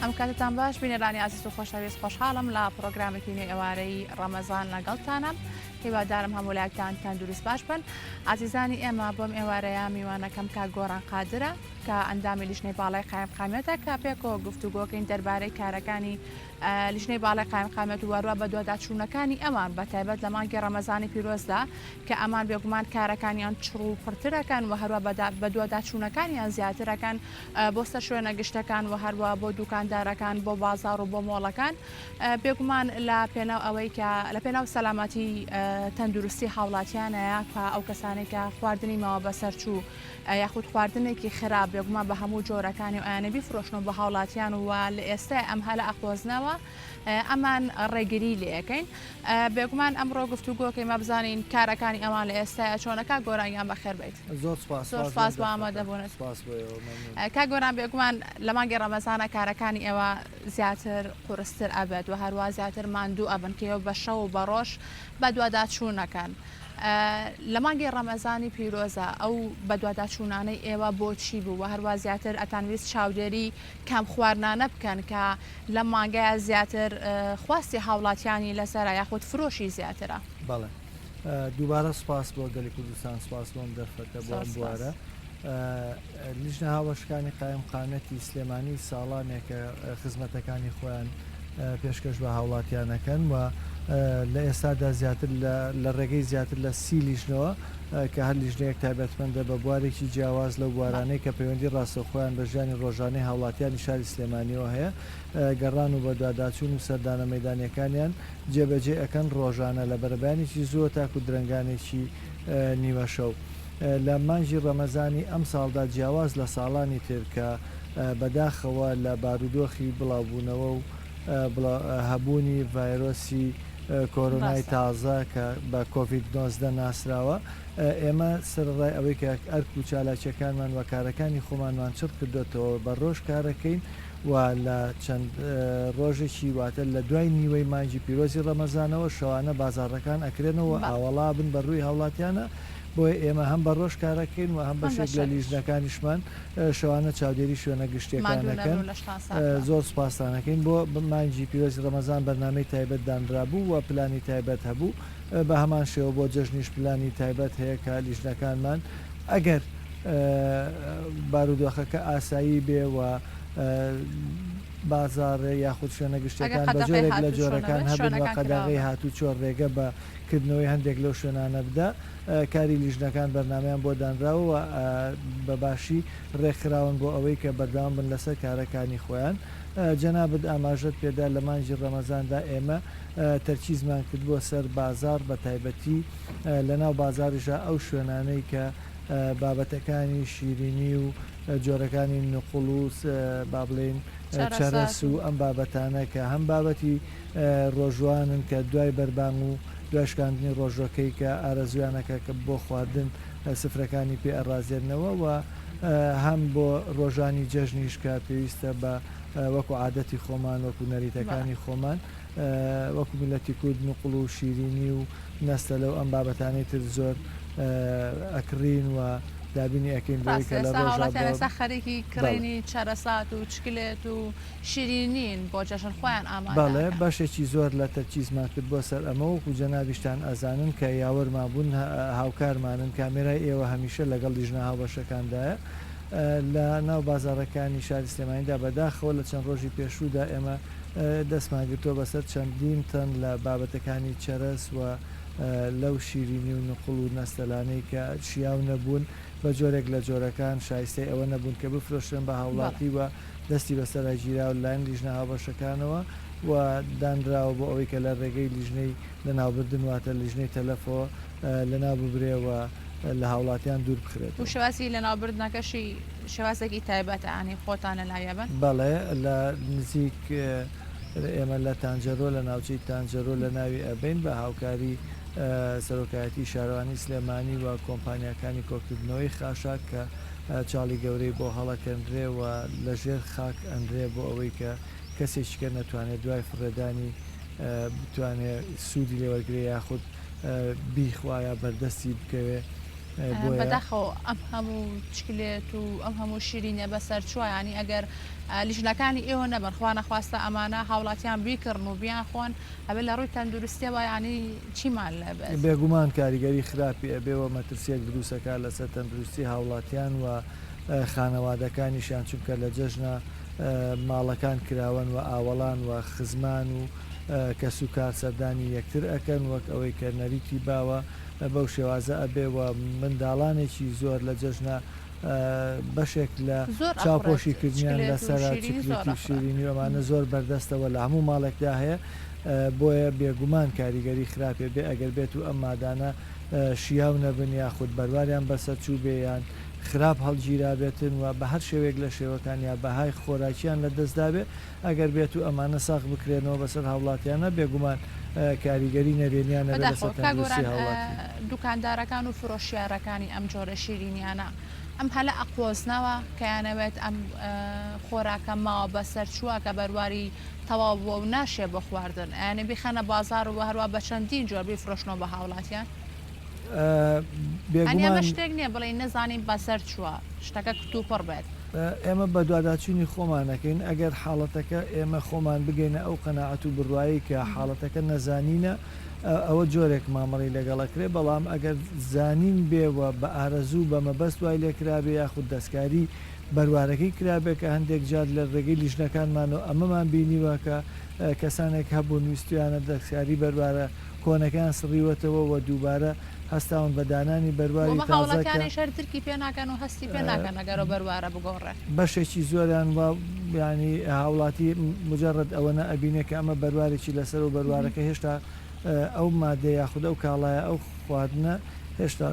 ئەم کاتتان باش بینێرانی ئازیز و خۆشەویست خۆشحاڵم لە پرۆگرامێکی ئێوارەی ڕەمەزان لەگەڵتانە هیوادارم هەموو لایەکتان تەندروست باش بن ئازیزانی ئێمە بۆم ئێوارەیە میوانەکەم کا گۆڕان قادرە کە ئەندامی لیژنەی باڵای قایمقامێتە کە پێکەوە گفتوگۆکەین دەربارەی کارەکانی لیژنەی باڵای قایمقامێت و وەروە بە دوواداچوونەکانی ئەمان بە تایبەت لە مانگی ڕەمەزانی پیرۆزدا کە ئەمان بێگومان کارەکانیان چڕ و پڕترەکان و هەروە بە دوواداچوونەکانیان زیاترەکان بۆ سەر شوێنە گشتەکان و هەروە بۆ دوکاندارەکان بۆ بازار و بۆ مۆڵەکان بێگومان لە پێناو ئەوەی کە لە پێناو سەلامەتی تەندروستی هاوڵاتیانەیە کە ئەو کەسانێک کە خواردنی ماوە بەسەرچوو یاخود خواردنێکی خراپ بێگومان بە هەموو جۆرەکانی و ئایانە بیفرۆشنەوە بە هاوڵاتیان و لە ئێستا ئەم هەلە ئەخۆزنەوە ئەمان ڕێگری لەکەین بێگومان ئەمڕۆ گفتوگۆکەی مە بزانین کارەکانی ئەمان لە ئێستا چۆنەکە گۆرانیان بەخێر بیت زۆر سپاس بۆ ئامادەبوونت کا گۆران بێگومان لە مانگی ڕەمەزانە کارەکانی ئێوە زیاتر قورستر ئەبێت و هەروە زیاتر ماندوو ئەبن کەەوە بە شەو و بە ڕۆژ بە دوواداچوونەکەن لە مانگی ڕەمەزانی پیرۆزە ئەو بە دوواداچوونانەی ئێوە بۆچی بوو و هەروە زیاتر ئەتانویست چاودێری کام خواردانە بکەن کە لە مانگایە زیاتر خواستی هاوڵاتیانی لەسەر یاخود فرۆشی زیاترە بەڵێ دووبارە سپاس بۆ گەلی کوردستان سپاس بۆم دەرفەتە بۆ ئەم بوارە لیژنە هاوبەشەکانی قایمقامێتی سلێمانی ساڵانێکە خزمەتەکانی خۆیان پێشکەش بە هاوڵاتیانەکەن و لە ئێستادا زیاتر لە ڕێگەی زیاتر لە 30 لیژنەوە کە هەر لیژنەیەک تایبەتمەندە بە بوارێکی جیاواز لەو بوارانەی کە پەیوەندی ڕاستەخۆیان بە ژیانی ڕۆژانەی هاوڵاتیانی شاری سلێمانیەوە هەیە گەڕان و بە دوواداچوون و سەردانە مەیدانیەکانیان جێبەجێ ئەەکەن ڕۆژانە لە بەرەبیانێکی زۆر تاکو درنگانێکی نیوە شەو لە مانجی ڕەمەزانی ئەم ساڵدا جیاواز لە ساڵانی تر کە بەداخەوە لە بارودۆخی بڵاوبوونەوە و هەبوونی ڤایرۆسی کۆرۆنای تازە کە بە کۆڤید-19 ناسراوە ئێمە سەرڕای ئەوەی کە ئەرک و چالاکیەکانمان و کارەکانی خۆمانمان چڕ کردوێتەوە بە ڕۆژ کارەکەین و لە چەند ڕۆژێکی واتە لە دوای نیوەی مانجی پیرۆزی ڕەمەزانەوە شەوانە بازاڕەکان ئەکرێنەوە ئاوەڵا بن بە ڕووی هاوڵاتیانە بۆیە ئێمە هەم بە ڕۆژ کارەکەین و هەم بەشێک لە لیژنەکانیشمان شەوانە چاودێری شوێنە گشتیەکانەکەن زۆر سپاسانەکەین بۆ مانجی پیرۆزی ڕەمەزان بەرنامەی تایبەت دانرابوو و پلانی تایبەت هەبوو بە هەمان شێوە بۆ جەژنیش پلانی تایبەت هەیە کە لیژنەکانمان ئەگەر بارودۆخەکە ئاسایی بێ و بازارە یاخود شوێنە گشتەکان بە جۆرێک لە جۆرەکان هەبن و قەداغی هاتوو چۆر ڕێگە بەکردنەوەی هەندێک لەو شوێنانە بدە کاری لیژنەکان بەرنمەیان بۆ دانراوە بە باشی ڕێکخراون بۆ ئەوەی کە بەردەوام بن لەسەر کارەکانی خۆیان جەنابەت ئاماژەت پێدا لە مانجی ڕەمەزاندا ئێمە تەرکیزمان کردبووە سەر بازار بە تایبەتی لەناو بازاریژە ئەو شوێنانەی کە بابەتەکانی شیرینی و جۆرەکانی نقڵ و با بڵێن چەرەس و ئەم بابەتانە کە هەم بابەتی ڕۆژوانن کە دوای بەربان و دواشکاندنی ڕۆژەکەی کە ئارەزویانەکە کە بۆ خواردن سفرەکانی پێ ئەڕازێنەوە و هەم بۆ ڕۆژانی جەژنیش کە پێویستە بە وەکو عادەتی خۆمان وەکو نەریتەکانی خۆمان وەکو میلەتی کورد نقڵ و شیرینی و نەستە لەو ئەم بابەتانەی تر زۆر ئەکرین و دابینی ئەەکەین بۆی کە لە ڕۆژە خەرێکی کڕینی چارەسات و چکلێت و شیرینین بۆ جەژن خۆیان ئامادە بەڵێ بەشێکی زۆر لە تەرکیزمان کرد بۆ سەر ئەمە وەکو جەنابیشتان ئەزانن کە یاوەرمان بوون هاوکارمانن کامێرای ئێوە هەمیشە لەگەڵ لیژنە هاوبەشەکاندایە لە ناو بازارەکانی شاری سلێمانیدا بەداخەوە لە چەند ڕۆژی پێشوودا ئێمە دەستمان گرتووە بەسەر چەندین تەن لە بابەتەکانی چەرەس و لەو شیرینی و نقڵ و نەستەلانەی کە شیاو نەبوون بە جۆرێک لە جۆرەکان شایستەی ئەوە نەبوون کە بفرۆشن بە هاوڵاتی و دەستی بەسەر گیرا و لایەن لیژنە هاوبەشەکانەوە و دانراوە بۆ ئەوەی کە لە ڕێگەی لیژنەی لە ناوبردن واتە لیژنەی تەلەفۆ لە ناو ببرێەوە لە هاوڵاتیان دوور بخرێت و شێواسی لە ناوبردنەکەشی شێوازێکی تایبەتە ئانی خۆتانە لایەبن بەڵێ لە نزیک ئێمە لە تانجەرۆ لە ناوچەی تانجەرۆ لە ناوی ئەبین بە هاوکاری سەرۆکایەتی شارەوانی سلێمانی و کۆمپانیەکانی کۆکردنەوەی خاشاک کە چاڵی گەورەی بۆ هەڵەکەندرێ و لە ژێر خاک ئەندرێ بۆ ئەوەی کە کەسێکیکە نەتوانێت دوای فڕێدانی بتوانێت سوودی لێوەرگێ یاخود بیخوایە بەردەستی بکەوێ بەداخەوە ئەم هەموو چکلێت و ئەم هەموو شیرینە بەسەر چوایانی ئەگەر لیژنەکانی ئێوە نەبن خوا نەخواستە ئەمانە هاوڵاتیان بیکردن و بیان خۆن ئەبێ لە ڕووی تەندروستیەوە ینی چیمان لە بێگومان کاریگەری خراپی ئەبێەوە مەترسیەک دروستەکە لەسەر تەندروستی هاوڵاتیان و خانەوادەکانیشان چونکە لە جەژنە ماڵەکان کراون و ئاوەڵان و خزمان و کەس و کار سەردانی یەکتر ئەکەن وەک ئەوەی کە نەریتی باوە بەو شێوازە ئەبێەوە منداڵانێکی زۆر لە جەژنە بەشێک لە چاوپۆشی کردیان لەسەر چکلێتی شیرینی ئەمانە زۆر بەردەستەوە لە هەموو ماڵێکدا هەیە بۆیە بێگومان کاریگەری خراپێ بێ ئەگەر بێت و ئەم مادانە شیاو نەبن یاخود بەرواریان بەسەر چوو بێیان خراپ هەڵگیرابێتن و بە هەر شێوێک لە شێوەکان یا بەهای خۆراکیان لە دەستدابێ ئەگەر بێت و ئەمانە ساغ بکرێنەوە بەسەر هاوڵاتیانە بێگومان کاریگەری نەرێنیان دوکاندارەکان و فرۆشیارەکانی ئەم جۆرە شیرینیانە ئەم هەلە ئەقۆزنەوە کەیانەوێت ئەم خۆراکە ماوە بەسەر چووە کە بەرواری تەواو بۆ و ناشێ بە خواردن ئەیانێ بیخەنە بازار و هەروە بە چەندین جۆر بیفرۆشنەوە بە هاوڵاتیان ئەمە شتێک نییە بڵێ نەزانین بەسەر چووە شتەکە کتوپڕ بێت ئێمە بە دوواداچوونی خۆمانەکەین ئەگەر حاڵەتەکە ئێمە خۆمان بگەینە ئەو قەناعەت و بڕایی کە حاڵەتەکە نەزانینە ئەوە جۆرێک مامەڵی لەگەڵەکرێ بەڵام ئەگەر زانین بێوە بە ئارەزوو بە مەبەست وای لێکرابێ یاخود دەستکاری بەروارەکەی کرابێت کە هەندێک جار لە ڕێگەی لیژنەکانمانەوە ئەمەمان بینیوە کە کەسانێک هەبوو ویستویانە دەستکاری بەروارە کۆنەکان سڕیوەتەوە و دووبارە هەستاون بەدانانی بەرواری تازەکانی شەرترکی پێ ناکەن و هەستی پێ ناکەن ئەگەرە بەروارە بگۆڕێ بەشێکی زۆریان وە ینی هاوڵاتی مجرد ئەوەنە ئەبینێ کە ئەمە بەروارێکی لەسەر و بەروارەکە هێشتا ئەو مادە یاخود ئەو کاڵایە ئەو خواردنە هێشتا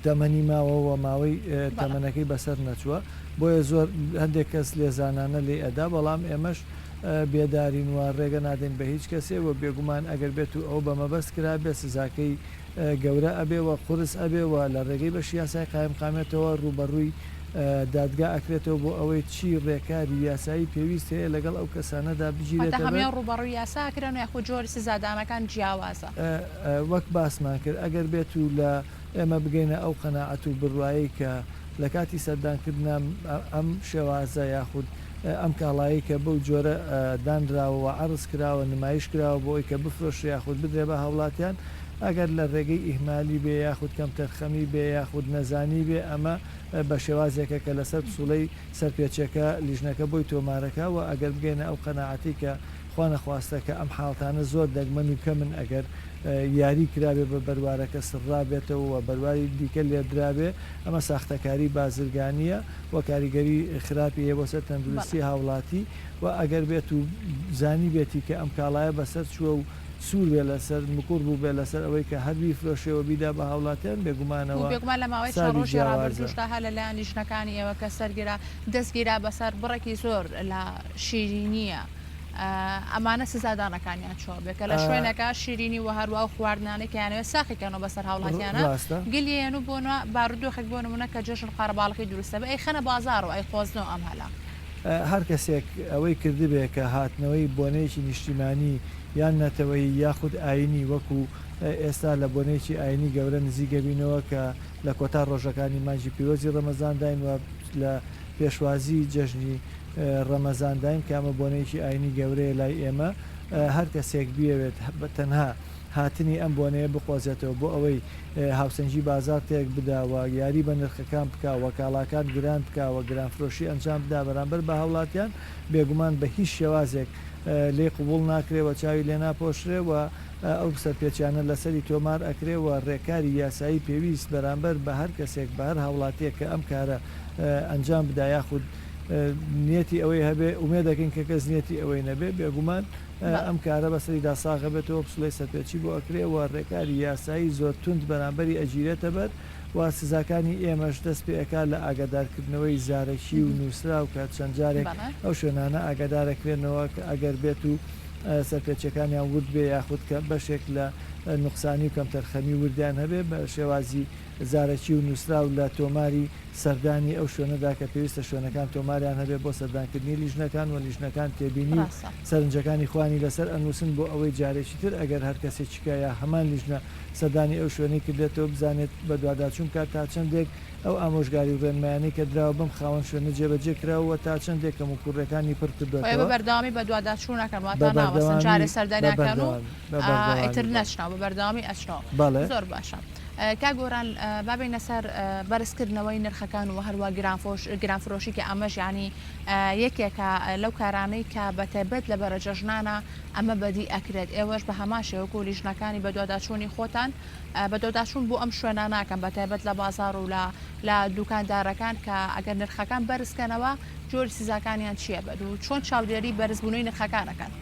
تەمەنی ماوەوە ماوەی تەمەنەکەی بەسەر نەچووە بۆیە زۆر هەندێک کەس لێزانانە لێ ئەدا بەڵام ئێمەش بێدارین و ڕێگە نادەین بە هیچ کەسێ و بێگومان ئەگەر بێت و ئەو بەمەبەست کرا بێ سزاکەی گەورە ئەبێەوە قورس ئەبێەوە لە ڕێگەی بەش یاسای قایم قامێتەوە ڕوبەڕووی دادگا ئەکرێتەوە بۆ ئەوەی چی ڕێکاری یاسایی پێویست هەیە لەگەڵ ئەو کەسانەدا بگیرێت هەمیان ڕوبەڕووی یاساکرێن و یاخود جۆری سزادانەکان جیاوازە وەک باسمان کرد ئەگەر بێت و لە ئێمە بگەینە ئەو قەناعەت و بڕایی کە لە کاتی سەردانکردنا ئەم شێوازە یاخود ئەم کاڵایی کە بەو جۆرە دانراوە عرض کراوە نمایش کراوە بۆ ئەوی کە بفرۆش یاخود بدرێ بە هاوڵاتیان ئەگەر لە ڕێگەی ئیهمالی بێ یاخود کەم تەرخەمی بێ یاخود نەزانی بێ ئەمە بە شێوازێکە کە لەسەر پسوڵەی سەرپێچەکە لیژنەکە بۆی تۆمارەکە و ئەگەر بگەینە ئەو قەناعەتی کە خوا نەخواستە کە ئەم حاڵتانە زۆر دەگمەن و کە من ئەگەر یاری کرابێ بە بەروارەکە سڕابێتەوە و بەرواری دیکە لێدرابێ ئەمە ساختەکاری بازرگانیە و کاریگەری خراپی هەیە بۆ سەر تەندروستی هاوڵاتی و ئەگەر بێت و زانی بێتی کە ئەم کاڵایە بەسەر چووە و سوور بێ لەسەر مکوڕ بوو بێ لەسەر ئەوەی کە هەروی فرۆشەوە بیدا بە هاوڵاتیان بێگومانەوە بێگومان لە ماوەی ڕۆژی ڕابردوشدا هە لەلایەن لیژنەکانی ئێوە کە سەرگیرا دەستگیرا بەسەر بڕێکی زۆر لە شیرینیە ئەمانە سزادانەکانیان چۆ بێکە لە شوێنەکە شیرینی و هەروە خوواردنانێک یانەوە ساقیکەنەوە بەسەر هاوڵاتیانە گلیێن و بۆنە بارودۆخێک بۆ نمونە کە جێژن قەرەباڵقی دروستە بە ئەی خەنە بازار و ئەی خۆزنەوە ئەم هەلا هەر کەسێک ئەوەی کردبێ کە هاتنەوەی بۆنەیەکی نیشتیمانی یان نەتەوەی یاخود ئاینی وەکو ئێستا لە بۆنەیەکی ئاینی گەورە نزیگەبینەوە کە لە کۆتا ڕۆژەکانی مانجی پیرۆزی ڕەمەزانداین و لە پێشوازی جەژنی ڕەمەزانداین کامە بۆنەیەکی ئاینی گەورەیە لای ئێمە هەر کەسێک بیاوێت تەنها هاتنی ئەم بۆنەیە بخۆزێتەوە بۆ ئەوەی هاوسەنجی بازار تێک بداوە یاری بە نرخەکان بکوە کاڵاکان گران بکوە گرانفرۆشی ئەنجام بدا بەرامبەر بە هاوڵاتیان بێگومان بە هیچ شێوازێک لێ قوبوڵ ناکرێەوە چاوی لێ ناپۆشرێەوە ئەو سەرپێچیانە لەسەری تۆمار ئەکرێەوە ڕێکاری یاسایی پێویست بەرامبەر بە هەر کەسێک بە هەر هاوڵاتیە کە ئەم کارە ئەنجام بدا یاخود نیەتی ئەوەی هەبێ ومێ دەکەین کە کەس نیەتی ئەوەی نەبێ بێگومان ئەم کارە بەسەریدا ساغە بێتەوە پسڵی سەرپێچی بۆ ئەکرێەوە ڕێکاری یاسایی زۆر تند بەرامبەری ئەگیرێتە بەر و سزاکانی ئێمەش دەست پێەکە لە ئاگادارکردنەوەی زارەکی و نووسرا و کات چەند جارێک ئەو شوێنانە ئاگادارەکرێنەوە کە ئەگەر بێت و سەرپێچەکانیان ورد بێ یاخود کە بەشێک لە نقصانی و کەم تەرخەمی وردیان هەبێ بە شێوازی زارەکی و نووسرا و لە تۆماری سەردانی ئەو شوێنەدا کە پێویستە شوێنەکان تۆماریان هەبێ بۆ سەردانکردنی لیژنەکان و لیژنەکان تێبینی و سەرنجەکانی خوانی لەسەر ئەنووسن بۆ ئەوەی جارێکی تر ئەگەر هەر کەسێکیکایە هەمان لیژنە سەردانی ئەو شوێنەی کردێتەوە بزانێت بە دوواداچوون کات تا چەندێک ئەو ئامۆژگاری و ڕێنمایانەی کە دراوە بم خاوەن شوێنە جێبەجێ کراوە تا چەندێک کەم و کوڕەکانی پڕ کردوەوە بەرداوامی بە دوواداچوونەکەماتە ناوەسنجارێ سەردانیەکان و ئیتر نەچنەوە بە بەرداوامی ئەچنەوە زۆر باشە. کا گۆران بابینە سەر بەرزکردنەوەی نرخەکان و هەروە گرانفرۆشی کە ئەمەش ینی یەکێکە لەو کارانەی کە بەتایبەت لە بەرەجەژنانە ئەمە بەدی ئەکرێت ئێوەش بە هەماشێوەکو و لیژنەکانی بە دوواداچوونی خۆتان بە دوواداچوون بۆ ئەم شوێنە ناکەم بەتایبەت لە بازار و لە دوکاندارەکان کە ئەگەر نرخەکان بەرزکەنەوە جۆری سزاکانیان چییە بەد و چۆن چاودێری بەرزبوونەوەی نرخەکانەکان.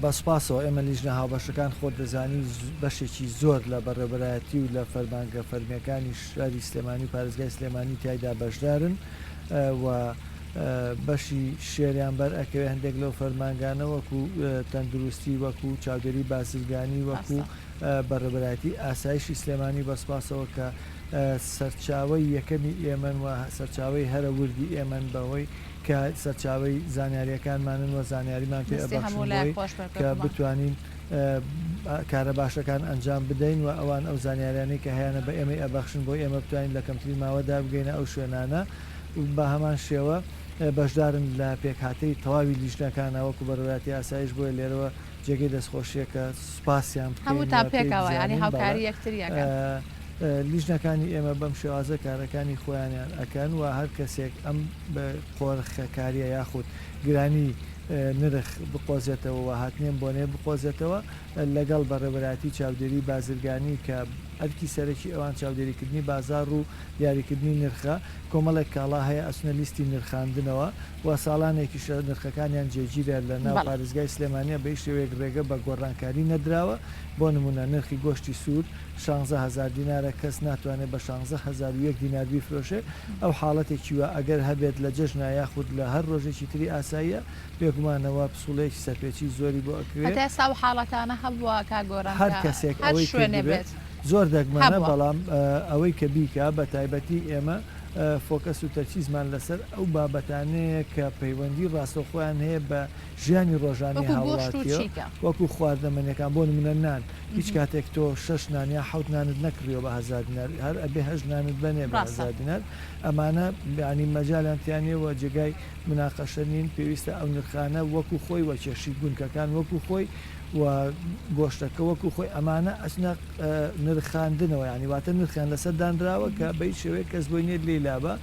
بەسپاسەوە ئێمە لیژنە هاوبەشەکان خۆت دەزانی بەشێکی زۆر لە بەڕێبەرایەتی و لە فەرمانگە فەرمیەکانی شاری سلێمانی و پارێزگای سلێمانی تایدا بەشدارن و بەشی شێریان بەر ئەکەوێ هەندێک لەو فەرمانگانە وەکو تەندروستی وەکو چاودێری بازرگانی وەکو بەڕێبەرایەتی ئاسایشی سلێمانی بەسپاسەوە کە سەرچاوی یەکەمی ئێمن و سەرچاوی هەرە وردی ئێمن بەوەی کە سەرچاوی زانیاریەکانمانن و زانیاریمان پێ ئەبەخشنەوەی کە بتوانین کارە باشەکان ئەنجام بدەین و ئەوان ئەو زانیاریانەی کە هەیەە بە ئێمە ئەبەخشن بۆ ئێمە بتوانین لە کەمترین ماوەدا بگەینە ئەو شوێنانە بە هەمان شێوە بەشدارن لە پێکهاتەی تەواوی لیژنەکانە وەکو بەڕێوەتی ئاسایش بۆیە لێرەوە جێگەی دەستخۆشیەکە سوپاسیان هەموو تا پێکەوە ینی هاوکاری یەکتریەکە. لیژنەکانی ئێمە بەم شێوازە کارەکانی خۆیانیان ئەکەن و هەر کەسێک ئەم قۆرخەکاریە یاخود گرانی نرخ بقۆزێتەوە و هاتنێن بۆنێ بقۆزێتەوە لەگەڵ بەڕێبەراتی چاودێری بازرگانی کە ئەرکی سەرەکی ئەوان چاودێریکردنی بازار و دیاریکردنی نرخە کۆمەڵێک کاڵا هەیە ئەسنە لیستی نرخاندنەوە و ساڵانێکی نرخەکانیان جێگیرە لە ناو پارێزگای سلێمانیە بە شێوەیەک ڕێگە بە گۆڕانکاری نەدراوە بۆ نمونە نرخی گۆشتی سوور 16,000 دینارە کەس ناتوانێت بە 16,001 دینار بیفرۆشێ ئەو حاڵەتێکی وە ئەگەر هەبێت لە جەژنا یاخود لە هەر ڕۆژێکی تری ئاساییە پێگومانەوە پسوڵەیەکی سەرپێکی زۆری بۆ ئەکرێت ئەسا حاڵەتانە هەبووە کا گۆران هەر کەسێک ئەوەی شوێنێ بێت زۆر دەگمانە بەڵام ئەوەی کە بیکە بە تایبەتی ئێمە فۆکەس و تەرکیزمان لەسەر ئەو بابەتانەیە کە پەیوەندی ڕاستەوخۆیان هەیە بە ژیانی ڕۆژانی هاوڵاتیە وەکو خواردەمەنیەکان بۆ نمونە نان هیچ کاتێک تۆ 6 نان یا 7 نانت نەکڕیەوە بە 1000 دینار هەر ئەبێ 8 نانت بنێ بە 1000 دینار ئەمانە ینی مەجالیانتیانەوە جێگای مناقەشە نین پێویستە ئەو نرخانە وەکو خۆی وە کێشی گونکەکان وەکو خۆی و گۆشتەکە وەکو خۆی ئەمانە ئەسنە نرخاندنەوە ینی واتە نرخیان لەسەر دانراوە کە بەی شێوەیە کەس بۆی نێت لێلابە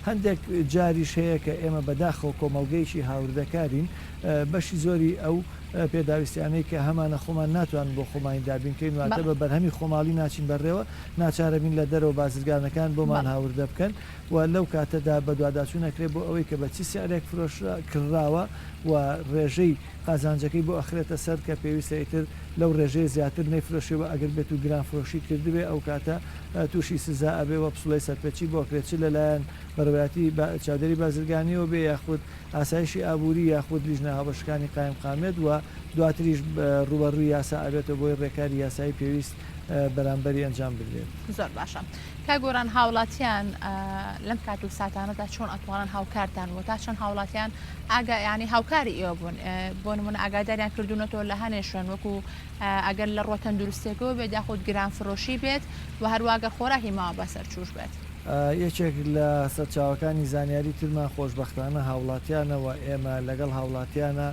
هەندێک جاریش هەیە کە ئێمە بەداخەوە کۆمەڵگەیشی هاوردەکارین بەشی زۆری ئەو پێداویستیانەی کە هەمانە خۆمان ناتوان بۆ خۆمانی دابینکەین واتە بە بەرهەمی خۆماڵی ناچین بەڕێوە ناچارەبین لە دەرەوە بازرگانەکان بۆمان هاوردە بکەن و لەو کاتەدا بە دوواداچوون نەکرێت بۆ ئەوەی کە بە چی سیارێک فرۆش کراوە و ڕێژەی قازانجەکەی بۆ ئەخرێتە سەر کە پێویستە ئیتر لەو ڕێژەیە زیاتر نەیفرۆشیەوە ئەگەر بێت و گرانفرۆشی کردبێ ئەو کاتە تووشی سزا ئەبێ وە پسوڵی سەرپێکی بۆ کرێت چ لەلایەن بەڕێوەتی چاودێری بازرگانیەوە بێ یاخود ئاسایشی ئابووری یاخود لیژنە هاوبەشەکانی قایم قامێت و دواتریش ڕوبەڕووی یاسا ئەبێتە بۆی ڕێکاری یاسایی پێویست بەرامبەری ئەنجام بدرێت. زۆر باشە. کا گۆران هاوڵاتیان لەم کات و ساتانەدا چۆن ئەتوانن هاوکارتان و تا چەند هاوڵاتیان ئاگا ینی هاوکاری ئێوە بوون بۆ نمونە ئاگاداریان کردوونەتەوە لە هەنێ شوێن وەکو ئەگەر لە ڕۆ تەندروستێکەوە بێت یاخود گرانفرۆشی بێت و هەروواگەر خۆراکی ماوە بەسەر چوش بێت. یەکێک لە سەرچاوەکانی زانیاری ترمان خۆشبەختانە هاوڵاتیانەوە ئێمە لەگەڵ هاوڵاتیانە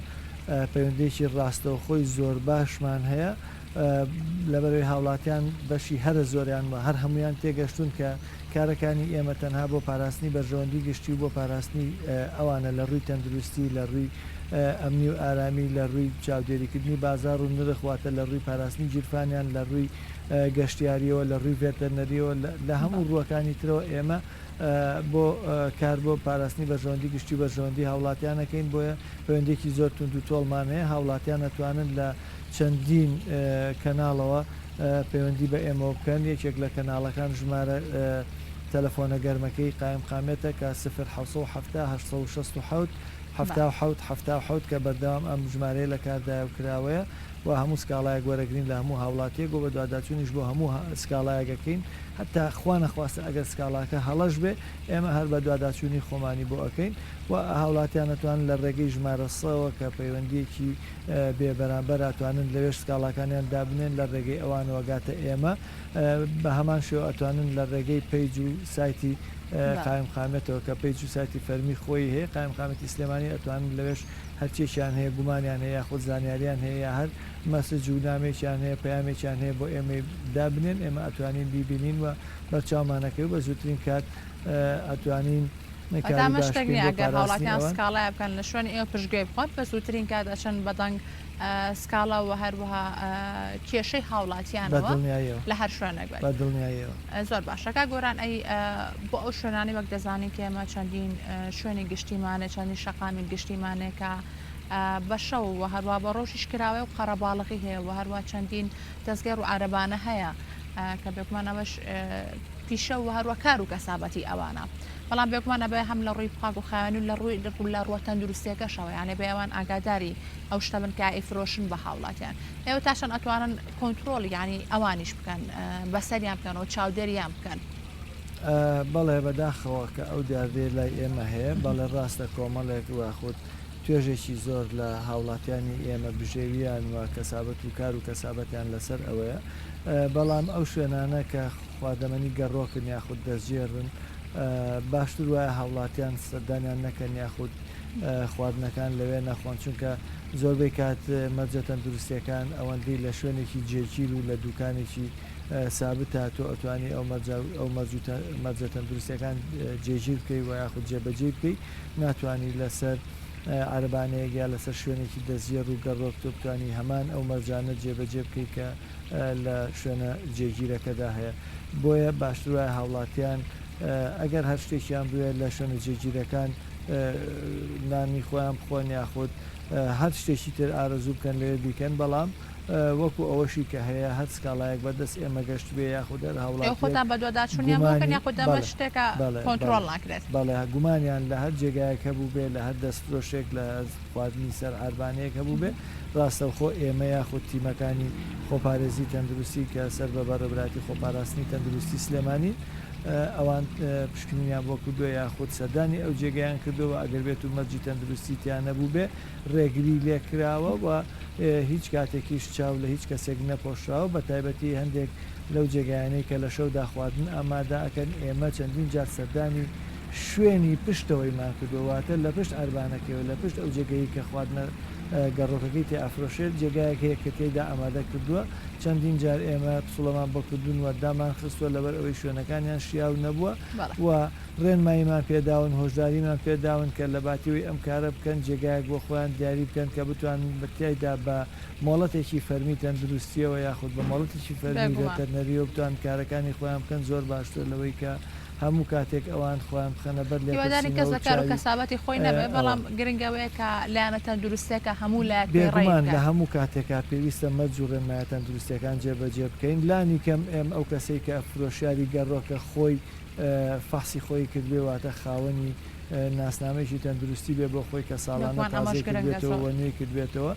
پەیوەندێکی ڕاستەوخۆی زۆر باشمان هەیە لەبەرەوەی هاوڵاتیان بەشی هەرە زۆریان و هەر هەمویان تێگەشتون کە کارەکانی ئێمە تەنها بۆ پاراستنی بەرژەوەندی گشتی و بۆ پاراستنی ئەوانە لە ڕووی تەندروستی لە ڕووی ئەمنی و ئارامی لە ڕووی چاودێریکردنی بازار و نرخواتە لە ڕووی پاراستنی جیرفانیان لە ڕووی گەشتیاریەوە لە ڕووی ڤێتەرنەریەوە لە هەموو ڕووەکانی ترەوە ئێمە بۆ کار بۆ پاراستنی بەرژەوەندی گشتی بەرژەوەندی هاوڵاتیانەکەین بۆیە پەیوەندێکی زۆر تونند و تۆڵمان هەیە هاوڵاتیان نەتوانن لە چەندین کەناڵەوە پەیوەندی بە ئێمە بکەن یەکێک لە کەناڵەکان ژمارە تەلەفۆنە گەرمەکەی قایم قامێتە کە 0 1970 1960 حوت کە بەردەوام ئەم ژمارەیە لە کاردایە و کراوەیە و هەموو سکاڵایەک وەرەگرین لە هەموو هاوڵاتیە بۆ بە دوواداچوونیش بۆ هەموو سکاڵایەکەکەین حتا خوانە خواستە ئەگەر سکاڵاکە هەڵەش بێ ئێمە هەر بە دوواداچوونی خۆمانی بۆ ئەەکەین و هاوڵاتیان نەتوانن لە ڕێگەی ژمارە سەوە کە پەیوەندیەکی بێبەرامبەر ئەتوانن لەوێش سکاڵاکانیان دابنێن لە ڕێگەی ئەوانەوە گاتە ئێمە بە هەمان شێوە ئەتوانن لە ڕێگەی پەیج و سایتی قایم خامێتەوە کە پێیج و سایتی فەرمی خۆی هەیە قایم خامەتی سلێمانی ئەتوانن لەوێش هەرچێکیان هەیە گومانیان هەیە یاخود زانیاریان هەیە هەر مەسج و نامێکیان هەیە پەیامێکیان هەیە بۆ ئێمە دابنێن ئێمە ئەتوانین بیبینین و بەرچاومانەکەی بە زووترین کات ئەتوانین شتێکنی ئەگەر هاوڵاتیان سکاڵای بکەن لە شوێن ئێوە پشتگوێ بخۆن بە زووترین کات ئەچەن بەدەنگ سکاڵا و هەروەها کێشەی هاوڵاتیانەوە لە هەر شوێنێک زۆر باشەکە گۆران ئەی بۆ ئەو شوێنانی وەک دەزانین کە ئێمە چەندین شوێنی گشتیمانە چەندین شەقامی گشتیمانێکە بە شەو و هەروە بە ڕۆژیش کراوێ و قەرەباڵغی هەیە و هەروە چەندین دەستگەر و عارەبانە هەیە کە بێکمانەوەش پیشە و هەروە کار و کەسابەتی ئەوانە بەڵام بێکمانە بێ هەم لە ڕووی بخاک و خاوێن و لە ڕووی لە ڕوە تەندروستیەکەشەوە یانێ بە ئەوان ئاگاداری ئەو شتە بن کە ئیفرۆشن بە هاوڵاتیان ئێوە تاشان ئەتوانن کۆنتترۆل ینی ئەوانیش بکەن بەسەریان بکەنەوە چاودێریان بکەن بەڵێ بەداخەوە کە ئەو دیاردێ لای ئێمە هەیە بەڵێ ڕاستە کۆمەڵێک واخود توێژێکی زۆر لە هاوڵاتیانی ئێمە بژێویان و کەسابەت و کار و کەسابەتیان لەسەر ئەوەیە بەڵام ئەو شوێنانە کە خواردەمەنی گەڕۆکن یاخود دەستگێڕن باشتر وایە هاوڵاتیان سەردانیان نەکەن یاخود خواردنەکان لەوێ نەخۆن چونکە زۆربەی کات مەرجە تەندروستیەکان ئەوەندەی لە شوێنێکی جێگیر و لە دوکانێکی سابت هاتۆ ئەتوانی ئەو مەرجە تەندروستیەکان جێگیر بکەی و یاخود جێبەجێ بکەی ناتوانانی لەسەر عربانەیەک یا لەسەر شوێنێکی دەزیێر و گەڕۆک تۆ بتوانی هەمان ئەو مەرجانە جێبەجێ بکەی کە لە شوێنە جێگیرەکەدا هەیە بۆیە باشتر وایە هاوڵاتیان ئەگەر هەر شتێکیان بوێ لە شوێنە جێگیرەکان نانی خۆیان بخۆن یاخود هەر شتێکی تر ئارەزوو بکەن لێ بیکەن بەڵام وەکو ئەوەشی کە هەیە هەر سکاڵایەک بەدەست ئێمە گەشت بێ یاخود هاوڵات خۆتان بە دوواداچوونیان بکەن یاخود ئەمە شتێکە کۆنتترۆل ناکرێت بەڵێ گومانیان لە هەر جێگایەک هەبوو بێ لە هەر دەستفرۆشێک لە خواردنی سەر ئاربانەیەک هەبوو بێ ڕاستەوخۆ ئێمە یاخود تیمەکانی خۆپارێزی تەندروستی کە سەر بە بەڕێبراتی خۆپاراستنی تەندروستی سلێمانی ئەوان پشکنیان بۆ کردووە یاخود سەردانی ئەو جێگەیان کردەوە ئەگەر بێت و مەرجی تەندروستیتیان نەبوو بێ ڕێگری لێکراوە و هیچ کاتێکیش چاو لە هیچ کەسێک نەپۆشراوە بە تایبەتی هەندێک لەو جێگایانەی کە لە شەودا خواردن ئامادە ئەکەن ئێمە چەندین جار سەردانی شوێنی پشتەوەیمان کردوواتە لە پشت ئەربانەکەەوە لە پشت ئەو جێگەی کە خواردنە گەڕۆکەکەی تێ ئافرۆشێت جێگایەک هەیە کە تێدا ئامادە کردووە چەندین جار ئێمە پسوڵەمان بۆکردون و دامان خستووە لەبەر ئەوەی شوێنەکانیان شیاو نەبووە و ڕێنماییمان پێداون هۆژداریمان پێداون کە لە باتیەوەی ئەم کارە بکەن جێگایەک بۆ خۆیان دیاری بکەن کە بتوانن بەتیایدا بە مۆڵەتێکی فەرمی تەندروستیەوە یاخود بە مۆڵەتێکی فەرمی وێتەرنەریەوە بتوان کارەکانی خۆیان بکەن زۆر باشتر لەوەی کە هەموو کاتێک ئەوان خۆیان بخەنە بەر لێواداری کەس لە کار و کەسابەتی خۆی نەبێ بەڵام گرنگەوەیە کە لایەنە تەندروستێکە هەموو لایەک بێگومان لە هەموو کاتێکا پێویستە مەرج و ڕێنمایە تەندروستیەکان جێبەجێ بکەین لانی کەم ئێم ئەو کەسەی کە فرۆشیاری گەڕۆکە خۆی فەحسی خۆی کردبێ واتە خاوەنی ناسنامەیەکی تەندروستی بێ بۆ خۆی کە ساڵانە تازە کردبێتەوە و نوێی کردبێتەوە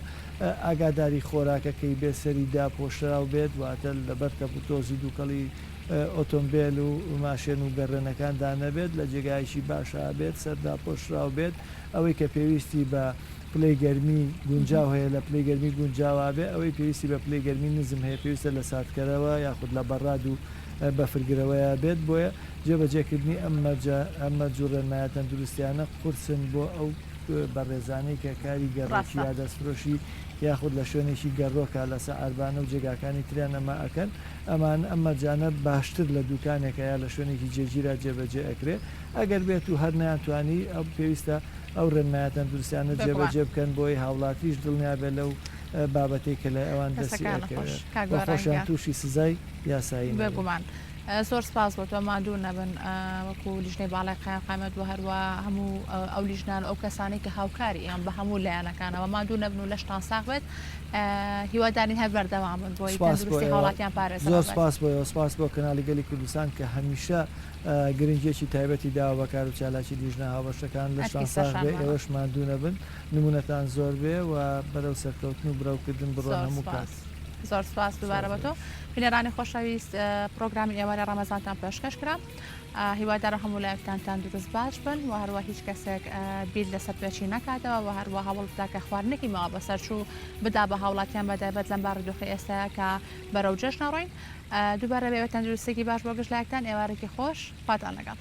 ئاگاداری خۆراکەکەی بێ سەری داپۆشراو بێت واتە لەبەر کە تۆزی دووکەڵی ئۆتۆمبیل و ماشێن و گەڕێنەکاندا نەبێت لە جێگایشی باشە بێت سەردا پۆشراو بێت ئەوەی کە پێویستی بە پلەی گەرمی گونجاو هەیە لە پلەی گەرمی گونجاوا بێ ئەوەی پێویستی بە پلەی گەرمی نزم هەیە پێویستە لە ساتکەرەوە یاخود لە بەڕاد و بەفرگرەوەیە بێت بۆیە جێبەجێکردنی ئەم جوڕێنمایە تەندروستیانە قورسن بۆ ئەو بەڕێزانەی کە کاری گەڕێکی یا دەستفرۆشی یاخود لە شوێنێکی گەڕۆکە لەسەر ئاربانە و جێگاکانی تریان ئەمە ئەکەن ئەمان ئەمەجانە باشتر لە دوکانێکە یا لە شوێنێکی جێگیرە جێبەجێ ئەکرێ ئەگەر بێت و هەر نەیانتوانی ئەو پێویستە ئەو ڕێنمایە تەندروستیانە جێبەجێ بکەن بۆی هاوڵاتیش دڵنیا بێت لەو بابەتەی کە لە ئەوان دەستی خۆشیان تووشی سزای یاسایی بێگومان زۆر سپاس بۆ تۆ مادوو نەبن وەکو لیژنەی باڵای قایمقامەت و هەروە هەموو ئەو لیژنان ئەو کەسانی کە هاوکاری ئەم بە هەموو لایەنەکانەوە مادوو نەبن و لەشتان ساغ بێت هیوادارین هەر بەردەوام بن بۆی تەندروستی هاوڵاتیان پارێزە زۆر سپاس بۆ سپاس بۆ کەناڵی گەلی کوردستان کە هەمیشە گرنگێکی تایبەتی داوە بەکار و چالاکی لیژنە هاوبەشەکان لەشتان ساغ بێ ئێوەش مادوو نەبن نمونەتان زۆر بێ و بەرەو سەرکەوتن و بڕاوکردن بڕۆن هەموو کات. زۆر سپاس دووبارە بە تۆ بینەرانی خۆشەویست پرۆگرامی ئێوارە ڕەمەزانتان پێشکەش کرا هیوادارە هەموو لایەکتانتان دروست باش بن و هەروە هیچ کەسێک بیر لەسەر پێچی نکاتەوە و هەروە هەوڵ بدا کە خواردنێکی ماوە بەسەرچوو بدا بە هاوڵاتیان بەدەبەت لەم بارودۆخی ئێستاە کە بەرەو جەژن ڕۆین دووبارە بێوە تەندروستێکی باش بۆ گەشت لایەکتان ئێوارێکی خۆش خواتان لەگەڵ.